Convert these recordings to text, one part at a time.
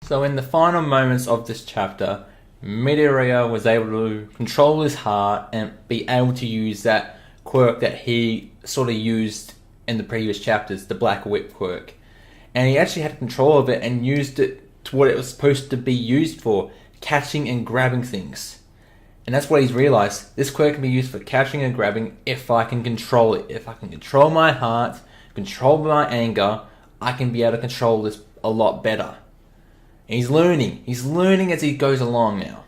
So in the final moments of this chapter, Midoriya was able to control his heart and be able to use that quirk that he sort of used in the previous chapters, the Black Whip quirk. And he actually had control of it and used it to what it was supposed to be used for, catching and grabbing things. And that's what he's realized. This quirk can be used for catching and grabbing if I can control it. If I can control my heart, control my anger, I can be able to control this a lot better. And he's learning. He's learning as he goes along now.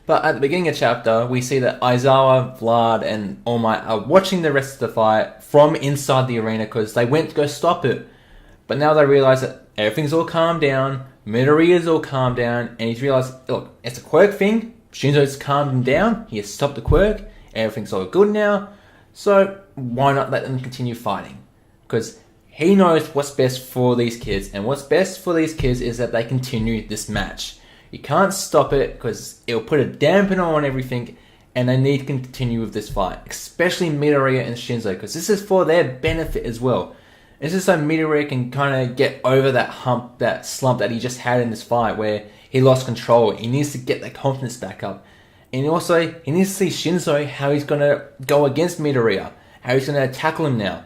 But at the beginning of the chapter, we see that Aizawa, Vlad, and All Might are watching the rest of the fight from inside the arena because they went to go stop it. But now they realize that everything's all calmed down, Midoriya's all calmed down, and he's realized, look, it's a quirk thing. Shinzo's calmed him down. He has stopped the quirk. Everything's all good now. So why not let them continue fighting? Because he knows what's best for these kids, and what's best for these kids is that they continue this match. You can't stop it because it'll put a dampener on everything, and they need to continue with this fight, especially Midoriya and Shinzo, because this is for their benefit as well. This is so Midoriya can kind of get over that hump, that slump that he just had in this fight where he lost control. He needs to get that confidence back up. And also, he needs to see Shinzo how he's going to go against Midoriya, how he's going to tackle him now.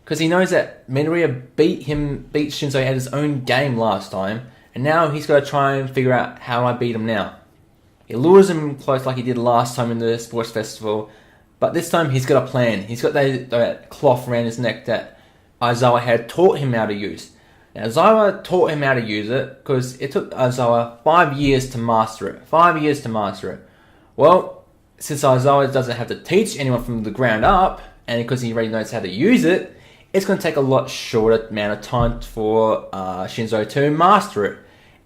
Because he knows that Midoriya beat Shinzo at his own game last time, and now he's got to try and figure out how I beat him now. He lures him close like he did last time in the sports festival, but this time he's got a plan. He's got that cloth around his neck that Aizawa had taught him how to use. Now, Aizawa taught him how to use it because it took Aizawa 5 years to master it. 5 years to master it. Well, since Aizawa doesn't have to teach anyone from the ground up, and because he already knows how to use it, it's going to take a lot shorter amount of time for Shinzo to master it.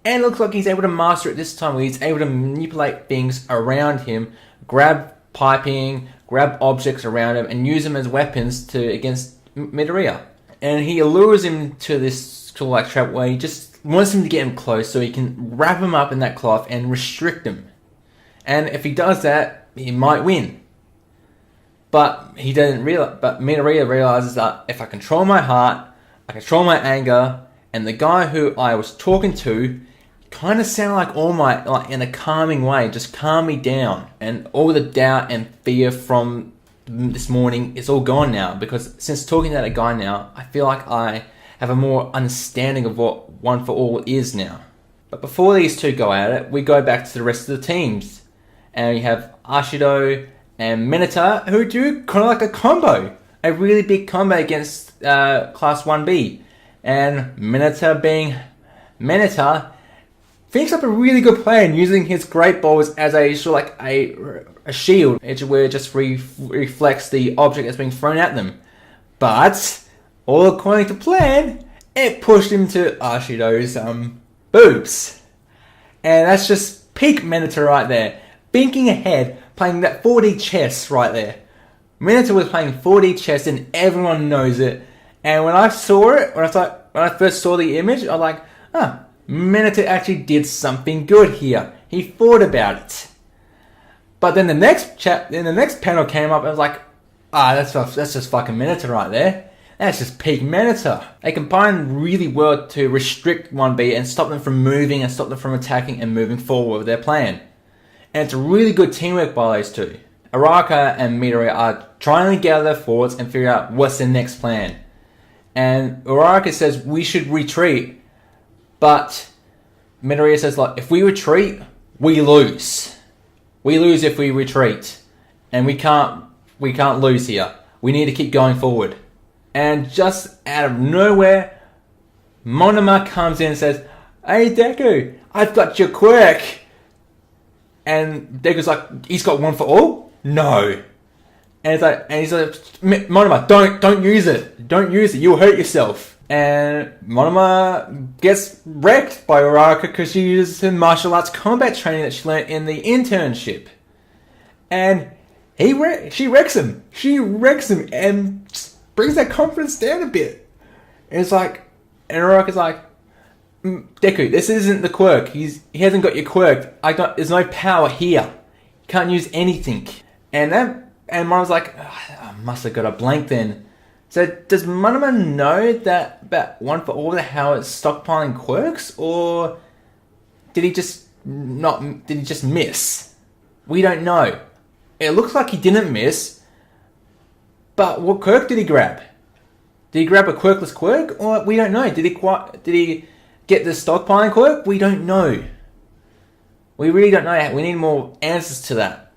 And it looks like he's able to master it this time, where he's able to manipulate things around him, grab piping, grab objects around him, and use them as weapons against Midoriya. And he allures him to this sort of like trap where he just wants him to get him close so he can wrap him up in that cloth and restrict him. And if he does that, he might win. But he doesn't realize. But Midoriya realizes that if I control my heart, I control my anger, and the guy who I was talking to kind of sounded like All Might, like in a calming way, just calm me down, and all the doubt and fear from this morning is all gone now. Because since talking to that guy now, I feel like I have a more understanding of what One for All is now. But before these two go at it, we go back to the rest of the teams, and we have Ashido and Mineta, who do kind of like a combo. A really big combo against Class 1B. And Mineta being Mineta, thinks up a really good plan using his great balls as a sort of like a shield, where it just reflects the object that's being thrown at them. But, all according to plan, it pushed him to Ashido's boobs. And that's just peak Mineta right there. Thinking ahead, playing that 4D chess right there. Mineta was playing 4D chess and everyone knows it. And when I saw it, when I first saw the image, I was like, Mineta actually did something good here. He thought about it. But then the next panel came up and I was like, that's just fucking Mineta right there. That's just peak Mineta. They combine really well to restrict 1B and stop them from moving and stop them from attacking and moving forward with their plan. And it's a really good teamwork by those two. Araka and Midoriya are trying to gather their thoughts and figure out what's their next plan. And Araka says we should retreat, but Midoriya says, like, if we retreat, we lose. We lose if we retreat, and we can't lose here. We need to keep going forward. And just out of nowhere, Monoma comes in and says, "Hey Deku, I've got your quirk." And Deku's like, "He's got One for All?" No. And he's like, "Monoma, don't use it. Don't use it. You'll hurt yourself." And Monoma gets wrecked by Uraraka because she uses her martial arts combat training that she learned in the internship. And she wrecks him. She wrecks him and brings that confidence down a bit. And it's like, and Uraraka's like, "Deku, this isn't the quirk. He hasn't got your quirk. There's no power here. You can't use anything." And Monoma's like, "I must have got a blank then." So does Monoma know that about One for All how it's stockpiling quirks, or did he just miss? We don't know. It looks like he didn't miss, but what quirk did he grab? Did he grab a quirkless quirk, or we don't know? Did he get the stockpiling quirk? We don't know. We really don't know. We need more answers to that.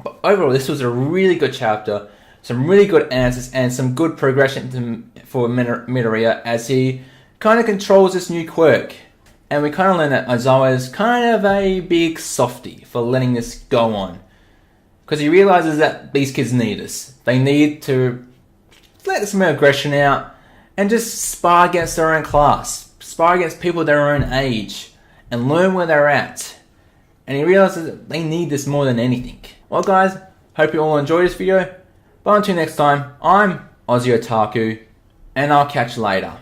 But overall, this was a really good chapter. Some really good answers and some good progression for Midoriya as he kind of controls this new quirk. And we kind of learn that Aizawa is kind of a big softie for letting this go on. Because he realizes that these kids need this. They need to let some aggression out and just spar against their own class. Spar against people their own age. And learn where they're at. And he realizes that they need this more than anything. Well guys, hope you all enjoyed this video. But until next time, I'm Aussie Otaku, and I'll catch you later.